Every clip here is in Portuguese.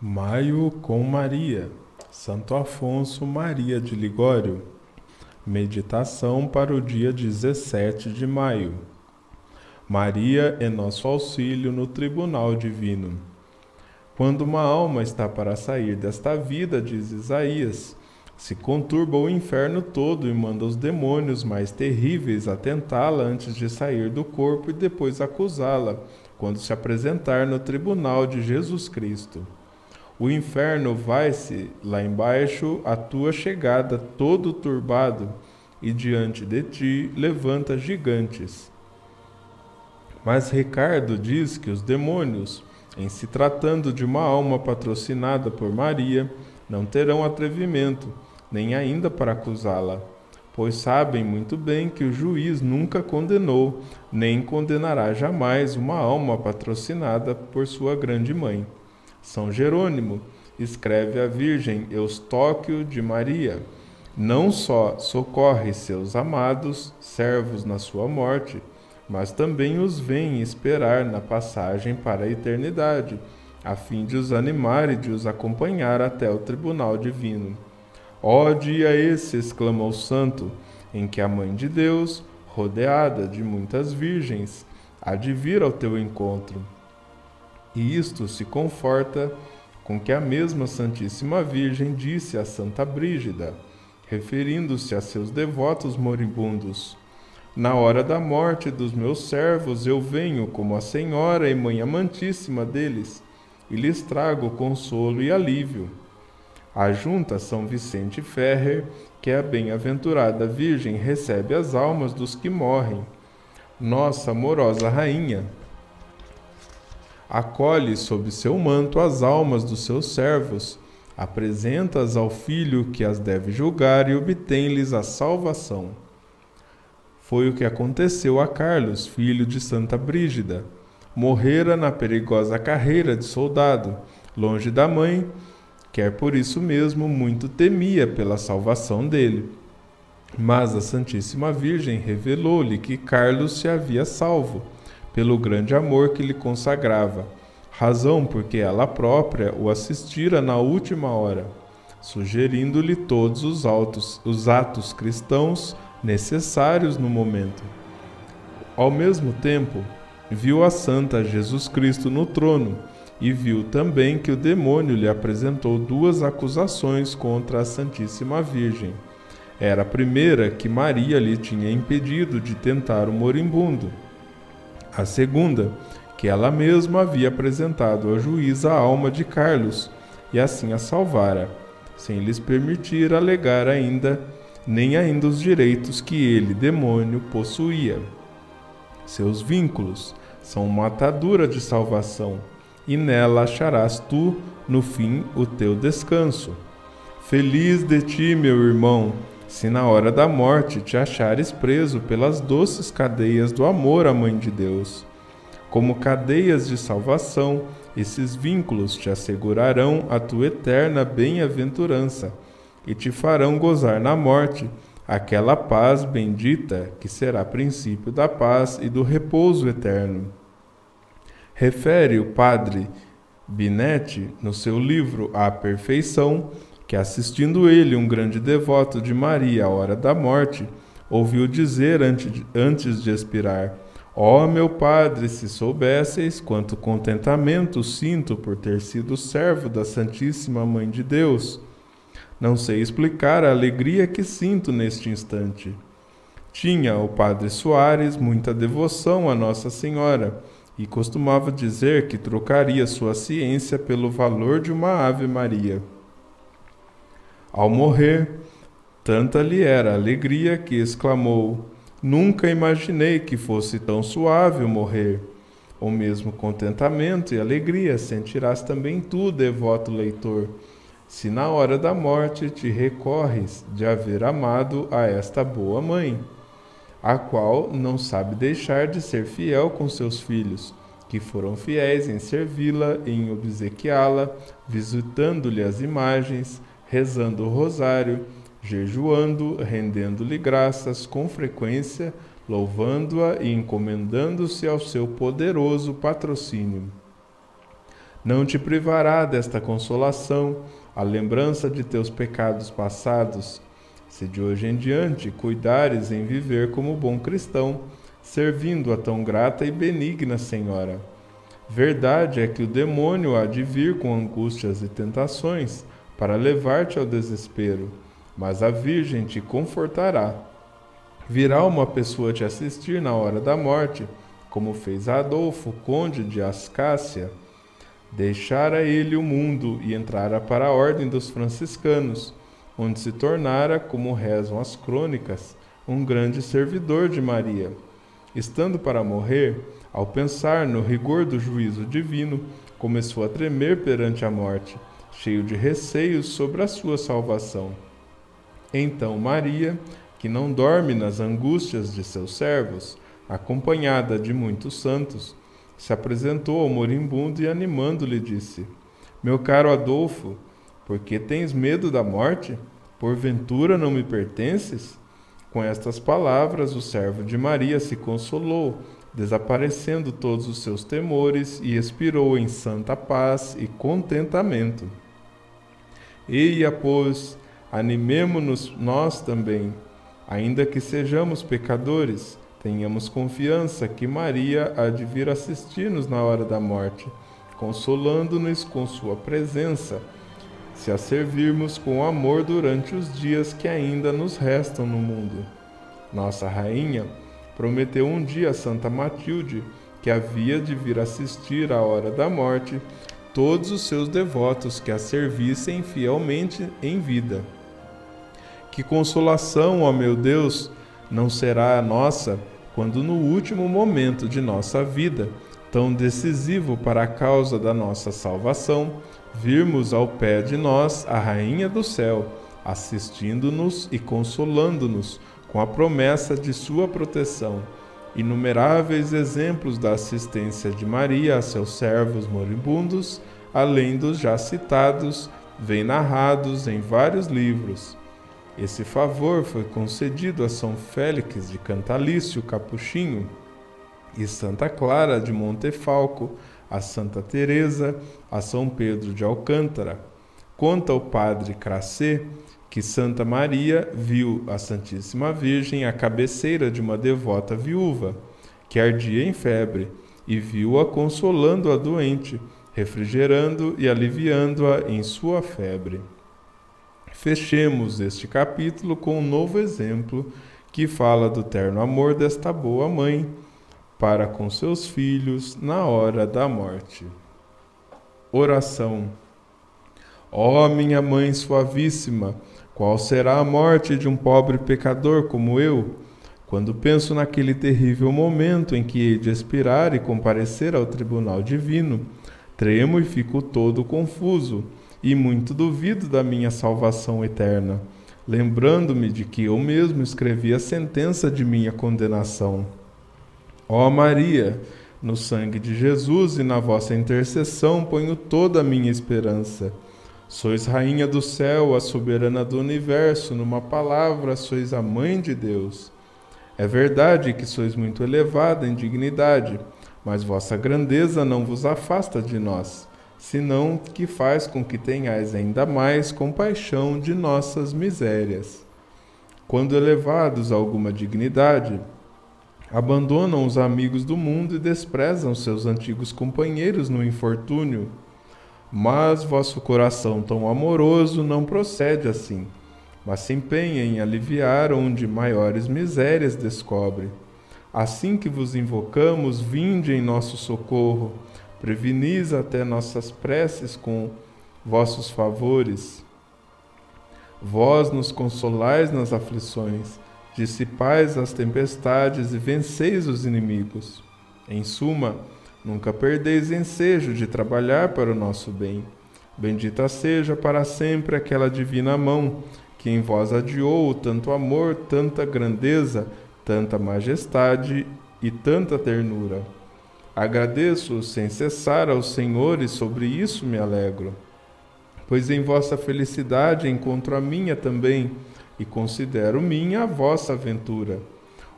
Maio com Maria, Santo Afonso Maria de Ligório. Meditação para o dia 17 de maio. Maria é nosso auxílio no tribunal divino. Quando uma alma está para sair desta vida, diz Isaías, se conturba o inferno todo e manda os demônios mais terríveis a tentá-la antes de sair do corpo e depois acusá-la, quando se apresentar no tribunal de Jesus Cristo. O inferno vai-se lá embaixo à tua chegada todo turbado, e diante de ti levanta gigantes. Mas Ricardo diz que os demônios, em se tratando de uma alma patrocinada por Maria, não terão atrevimento, nem ainda para acusá-la, pois sabem muito bem que o juiz nunca condenou, nem condenará jamais uma alma patrocinada por sua grande mãe. São Jerônimo escreve a Virgem Eustóquio de Maria, não só socorre seus amados servos na sua morte, mas também os vem esperar na passagem para a eternidade, a fim de os animar e de os acompanhar até o tribunal divino. Ó dia esse, exclama o santo, em que a Mãe de Deus, rodeada de muitas virgens, há de vir ao teu encontro. E isto se conforta com que a mesma Santíssima Virgem disse a Santa Brígida, referindo-se a seus devotos moribundos: na hora da morte dos meus servos eu venho como a Senhora e Mãe amantíssima deles, e lhes trago consolo e alívio. Ajunta São Vicente Ferrer que a bem-aventurada Virgem recebe as almas dos que morrem. Nossa amorosa Rainha acolhe sob seu manto as almas dos seus servos, apresenta-as ao Filho que as deve julgar e obtém-lhes a salvação. Foi o que aconteceu a Carlos, filho de Santa Brígida. Morrera na perigosa carreira de soldado, longe da mãe, quer por isso mesmo muito temia pela salvação dele. Mas a Santíssima Virgem revelou-lhe que Carlos se havia salvo, pelo grande amor que lhe consagrava, razão porque ela própria o assistira na última hora, sugerindo-lhe todos os atos cristãos necessários no momento. Ao mesmo tempo, viu a Santa Jesus Cristo no trono e viu também que o demônio lhe apresentou duas acusações contra a Santíssima Virgem. Era a primeira que Maria lhe tinha impedido de tentar o moribundo. A segunda, que ela mesma havia apresentado ao juiz a alma de Carlos, e assim a salvara, sem lhes permitir alegar nem ainda os direitos que ele, demônio, possuía. Seus vínculos são uma atadura de salvação, e nela acharás tu, no fim, o teu descanso. Feliz de ti, meu irmão, se na hora da morte te achares preso pelas doces cadeias do amor à Mãe de Deus. Como cadeias de salvação, esses vínculos te assegurarão a tua eterna bem-aventurança e te farão gozar na morte aquela paz bendita que será princípio da paz e do repouso eterno. Refere o padre Binetti, no seu livro A Perfeição, que assistindo ele, um grande devoto de Maria à hora da morte, ouviu dizer antes de expirar: ó meu padre, se soubesseis quanto contentamento sinto por ter sido servo da Santíssima Mãe de Deus. Não sei explicar a alegria que sinto neste instante. Tinha o padre Soares muita devoção a Nossa Senhora e costumava dizer que trocaria sua ciência pelo valor de uma Ave Maria. Ao morrer, tanta lhe era a alegria que exclamou: nunca imaginei que fosse tão suave o morrer. O mesmo contentamento e alegria sentirás também tu, devoto leitor, se na hora da morte te recorres de haver amado a esta boa mãe, a qual não sabe deixar de ser fiel com seus filhos, que foram fiéis em servi-la e em obsequiá-la, visitando-lhe as imagens, rezando o rosário, jejuando, rendendo-lhe graças com frequência, louvando-a e encomendando-se ao seu poderoso patrocínio. Não te privará desta consolação a lembrança de teus pecados passados, se de hoje em diante cuidares em viver como bom cristão, servindo a tão grata e benigna Senhora. Verdade é que o demônio há de vir com angústias e tentações para levar-te ao desespero, mas a Virgem te confortará. Virá uma pessoa te assistir na hora da morte, como fez Adolfo, conde de Ascácia. Deixara ele o mundo e entrara para a ordem dos franciscanos, onde se tornara, como rezam as crônicas, um grande servidor de Maria. Estando para morrer, ao pensar no rigor do juízo divino, começou a tremer perante a morte, cheio de receios sobre a sua salvação. Então Maria, que não dorme nas angústias de seus servos, acompanhada de muitos santos, se apresentou ao moribundo e animando-lhe disse: Meu caro Adolfo, por que tens medo da morte? Porventura não me pertences? Com estas palavras, o servo de Maria se consolou, desaparecendo todos os seus temores, e expirou em santa paz e contentamento. Eia, pois, animemo-nos nós também, ainda que sejamos pecadores, tenhamos confiança que Maria há de vir assistir-nos na hora da morte, consolando-nos com sua presença, se a servirmos com amor durante os dias que ainda nos restam no mundo. Nossa rainha prometeu um dia a Santa Matilde que havia de vir assistir à hora da morte todos os seus devotos que a servissem fielmente em vida. Que consolação, ó meu Deus, não será a nossa quando no último momento de nossa vida, tão decisivo para a causa da nossa salvação, virmos ao pé de nós a Rainha do Céu, assistindo-nos e consolando-nos com a promessa de sua proteção. Inumeráveis exemplos da assistência de Maria a seus servos moribundos, além dos já citados, vêm narrados em vários livros. Esse favor foi concedido a São Félix de Cantalício Capuchinho e Santa Clara de Montefalco, a Santa Teresa, a São Pedro de Alcântara. Conta o padre Crasset que Santa Maria viu a Santíssima Virgem à cabeceira de uma devota viúva, que ardia em febre, e viu-a consolando a doente, refrigerando e aliviando-a em sua febre. Fechemos este capítulo com um novo exemplo que fala do terno amor desta boa mãe para com seus filhos na hora da morte. Oração. Ó minha Mãe suavíssima, qual será a morte de um pobre pecador como eu? Quando penso naquele terrível momento em que hei de expirar e comparecer ao tribunal divino, tremo e fico todo confuso, e muito duvido da minha salvação eterna, lembrando-me de que eu mesmo escrevi a sentença de minha condenação. Ó Maria, no sangue de Jesus e na vossa intercessão ponho toda a minha esperança. Sois Rainha do céu, a soberana do universo, numa palavra, sois a Mãe de Deus. É verdade que sois muito elevada em dignidade, mas vossa grandeza não vos afasta de nós, senão que faz com que tenhais ainda mais compaixão de nossas misérias. Quando elevados a alguma dignidade, abandonam os amigos do mundo e desprezam seus antigos companheiros no infortúnio. Mas vosso coração tão amoroso não procede assim, mas se empenha em aliviar onde maiores misérias descobre. Assim que vos invocamos, vinde em nosso socorro, prevenis até nossas preces com vossos favores. Vós nos consolais nas aflições, dissipais as tempestades e venceis os inimigos. Em suma, nunca perdeis ensejo de trabalhar para o nosso bem. Bendita seja para sempre aquela divina mão que em vós adiou tanto amor, tanta grandeza, tanta majestade e tanta ternura. Agradeço sem cessar ao Senhor e sobre isso me alegro, pois em vossa felicidade encontro a minha também e considero minha a vossa aventura.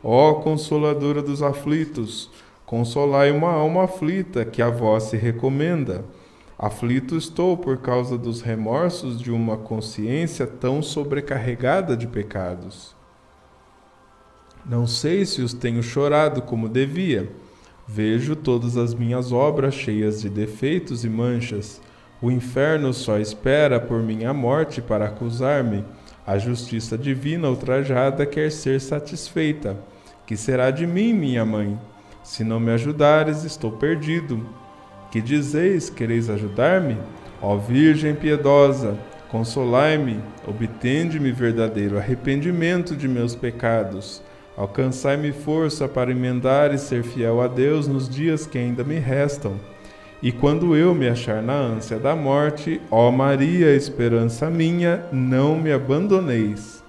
Ó Consoladora dos aflitos, consolai uma alma aflita que a vós se recomenda. Aflito estou por causa dos remorsos de uma consciência tão sobrecarregada de pecados. Não sei se os tenho chorado como devia. Vejo todas as minhas obras cheias de defeitos e manchas. O inferno só espera por minha morte para acusar-me. A justiça divina ultrajada quer ser satisfeita. Que será de mim, minha mãe? Se não me ajudares, estou perdido. Que dizeis, quereis ajudar-me? Ó Virgem piedosa, consolai-me, obtende-me verdadeiro arrependimento de meus pecados. Alcançai-me força para emendar e ser fiel a Deus nos dias que ainda me restam. E quando eu me achar na ânsia da morte, ó Maria, esperança minha, não me abandoneis.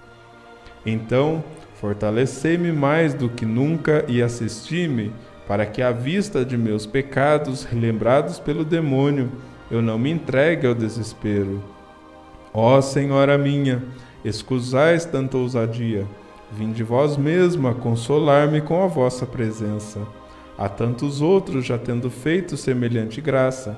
Então, fortalecei-me mais do que nunca e assisti-me, para que à vista de meus pecados, relembrados pelo demônio, eu não me entregue ao desespero. Ó Senhora minha, escusais tanta ousadia, vinde vós mesma consolar-me com a vossa presença. Há tantos outros já tendo feito semelhante graça.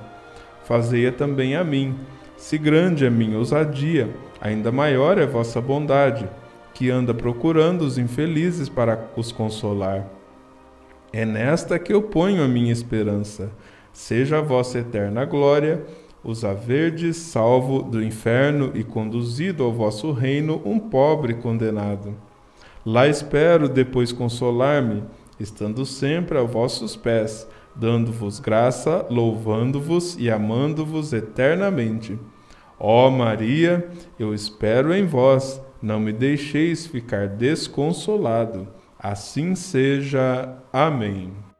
Fazei-a também a mim. Se grande é minha ousadia, ainda maior é vossa bondade, que anda procurando os infelizes para os consolar. É nesta que eu ponho a minha esperança. Seja a vossa eterna glória, os haverdes salvo do inferno e conduzido ao vosso reino um pobre condenado. Lá espero depois consolar-me, estando sempre a vossos pés, dando-vos graça, louvando-vos e amando-vos eternamente. Ó Maria, eu espero em vós, não me deixeis ficar desconsolado. Assim seja. Amém.